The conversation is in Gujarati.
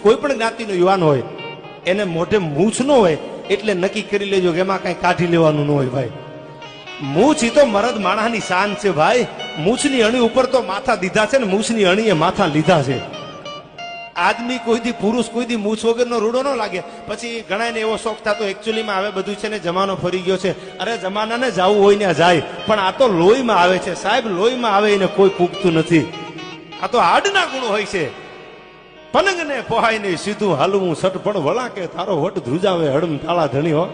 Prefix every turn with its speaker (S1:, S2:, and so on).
S1: કોઈ પણ જ્ઞાતિનો યુવાન હોય એને મોઢે મૂછ ન હોય એટલે નક્કી કરી લેજો કે એમાં કઈ કાઢી લેવાનું ન હોય ભાઈ. મૂછ ઈ તો મરદ માણસની શાન છે ભાઈ. મૂછની અણી ઉપર તો માથા દીધા છે ને મૂછની અણીએ માથા લીધા છે. આદમી કોઈ દી પુરુષ કોઈ દી મૂછ વગરનો રૂડો ન લાગે. પછી ઘણાને એવો શોખ થતો એકચ્યુઅલીમાં હવે બધું છે ને જમાનો ફરી ગયો છે. અરે જમાનાને જવું હોય ને જાય, પણ આ તો લોહીમાં આવે છે સાહેબ. લોહીમાં આવે એને કોઈ પૂગતું નથી. આ તો હાડના ગુણ હોય છે. પલંગ ને પોહાય ને સીધું હાલવું સટપણ વળા કે તારો વટ ધ્રુજાવે હડમ તાળા ધણી હો.